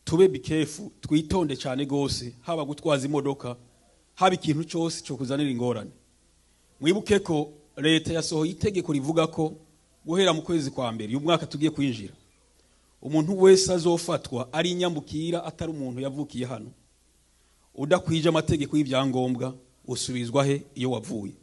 tube bikefu twitonde cyane gose haba gutwaza imodoka haba ikintu cyose cyo kuzanira ingorane. Mwibuke ko leta yasohoye itegeko rivuga ko guhera mu kwezi kwa mbere uyu mwaka tugiye kwinjira umuntu wese azofatwa ari inyambukira atari umuntu yavukiye hano udakwije amategeko y'ibyangombwa usubizwa he iyo wavuye.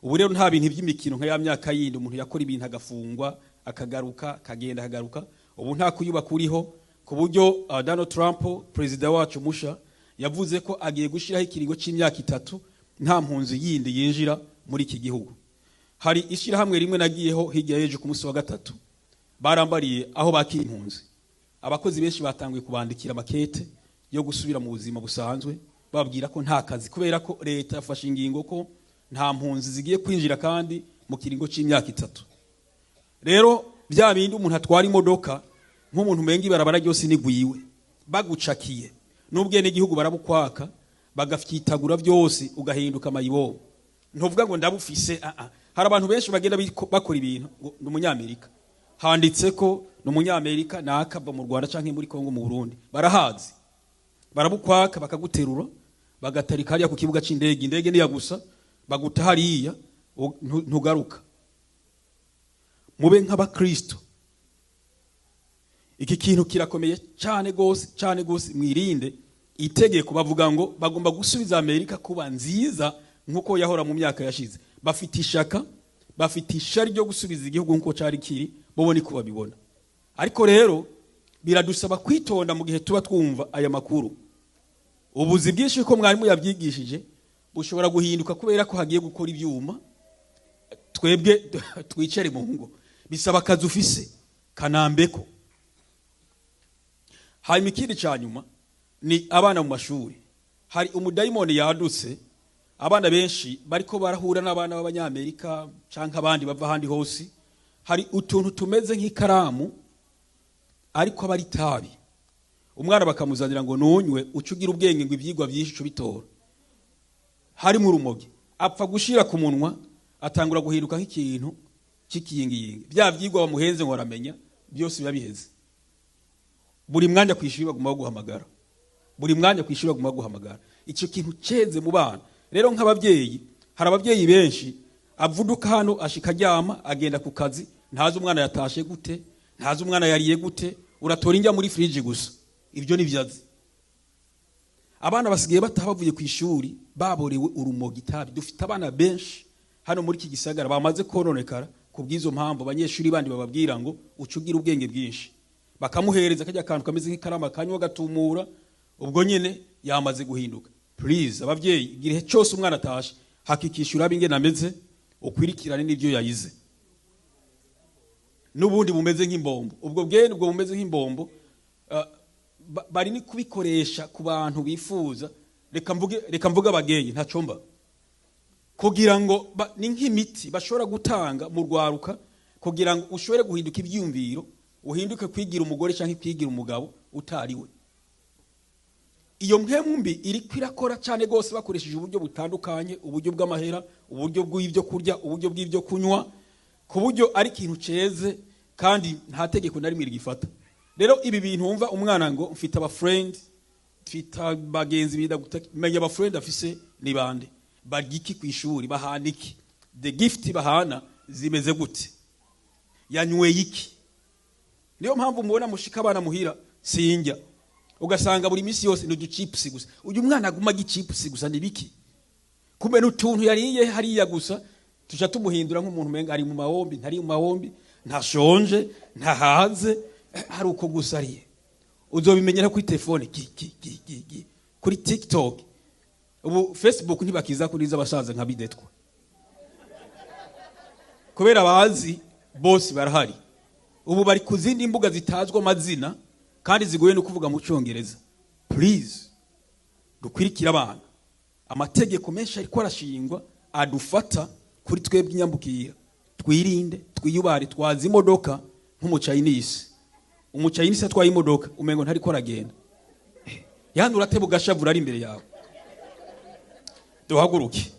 Ubu rero nta bintu by'imikino nka ya myaka yindi umuntu yakora ibintu agafungwa akagaruka kagenda hagaruka. Ubu nta kuyuba kuriho ku buryo Donald Trump president wacu musha yavuze ko agiye gushiraho ikiringo c'imyaka 3 nta mpunzi yindi yinjira muri iki gihugu. Hari ishirahamwe rimwe nagiyeho hirya yeje ku munsi wa gatatu barambariye aho bakiri impunzi. Abakozi benshi batanguye kubandikira makete yo gusubira mu buzima busanzwe babwira ko nta kazi kubera ko leta yafashe ingingo ko nta mpunzi zigiye kwinjira kandi mu kiringo c'imyaka 3. Rero bya bindi umuntu atwara imodoka nk'umuntu mengi barabara ryose nigwiwe bagucakiye n'ubwe n'igihugu barabukwaka bagafyitagura byose ugahinduka mayibo. Ntuvuga ngo ndabufise hari abantu benshi bagenda bakora ibintu ngo n'umunyamerika handitse ko n'umunyamerika nakava mu Rwanda canke muri Kongo mu Burundi barahazi barabukwaka bakaguterura bagatarika hariya ku kibuga c'indege indege niya gusa baguta hariya ntugaruka. Mube nk'abakristo iki kintu kirakomeye cyane gose mwirinde itegeko bavuga ngo bagomba gusubiza Amerika kuba nziza nkuko yahora mu myaka yashize. Bafite ishaka bafite ishari ryo gusubiza igihugu nkuko cari kiri bobo ni kuba bibona. Ariko rero biradusaba kwitonda mu gihe tuba twumva aya makuru. Ubuzi bwinshi ko mwarimu yabyigishije bushobora guhinduka kubera ko hagiye gukora ibyuma twebwe twicare mu ngo bisaba kazi ufise kanambeko. Hari mikiri cyanyuma ni abana mu mashuri. Hari umudayimoni yadutse abana benshi bariko barahura n'abana b'abanyamerika canke abandi bava handi hose. Hari utuntu tumeze nk'ikaramu ariko abari tabi umwana bakamuzanira ngo nunywe ucugira ubwenge ngo ivyigwa byinshi cyo bitora. Hari mu rumogi apfa gushira ku munwa atangura guhinduka nk'ikintu cy'ikiyingiyingi bya vyigwa bamuhenze ngo aramenya byose biba biheze. Buri mwanya kwishuri baguma guhamagara buri mwanya kwishuri baguma guhamagara icyo kintu ceze mu bana. Rero nk'abavyeyi hari abavyeyi benshi avuduka hano ashika ryama agenda ku kazi ntazi umwana yatashe gute ntazi umwana yariye gute uratora injya muri fridge gusa. Ibyo ni byazi abana basigaye batabavuye ku ishuri baborewe urumogi tabi. Dufite abana benshi hano muri iki gisagara bamaze koronekara kubwizo mpamvu abanyeshuri bandi bababwira ngo ucugira ubwenge bwinshi bakamuhereza kajya kantu kameze nk'ikarama kanywa gatumura ubwo nyene yamaze guhinduka. Please abavyeyi gihe cyose umwana atashe hakikishura binge nameze ukwirikirane n'ivyo yayize n'ubundi bumeze nk'imbombo. Ubwo bwene ubwo bumeze nk'imbombo bari ni kubikoresha ku bantu bifuza reka mvuga abageyi ntacomba kugira ngo ni nk'imiti bashobora gutanga mu rwaruka kugira ngo ushobore guhinduka ibyumviro uhinduke kwigira umugore canke kwigira umugabo utariwe. Iyo mpemumbi iri kwirakora cyane gose bakoresheje uburyo butandukanye uburyo bw'amahera uburyo bw'ibyo kurya uburyo bw'ibyo kunywa ku buryo ari kintu ceze kandi nta tegeko nari mwiri gifata. Rero ibi bintu umva umwana ngo mfite aba friend mfite bagenzi bida gutamenya aba friend afise ni bande bagiki kwishuri bahaniki the gift bahana zimeze gute yanywe iki. Niyo mpamvu mubona mushika abana muhira sinjya ugasanga buri misi yose n'udu chips gusa. Uyu mwana aguma gichips gusa nibiki kumbe n'utuntu yariye hariya gusa tuja tumuhindura nk'umuntu menga ari mu mahombi ntari mu mahombi ntashonje ntahaze hari uko gusa ariye. Uzobimenyera kuri telefone kuri TikTok ubu Facebook ntibakiza kuriza abasaza nka bidetwa kubera bazi boss barahari. Ubu bari kuzindi imbuga zitazwa amazina kandi zigoye no kuvuga mu cyongereza. Please dukwirikira abana amategeko menshi ariko arashingwa adufata kuri twebwe inyambukira. Twirinde twiyubare twazi imodoka nk'umuchinese umuchinese atwaye imodoka umengo ntari ko aragenda yanura tebo gashavura ari imbere yawe. Duhaguruke.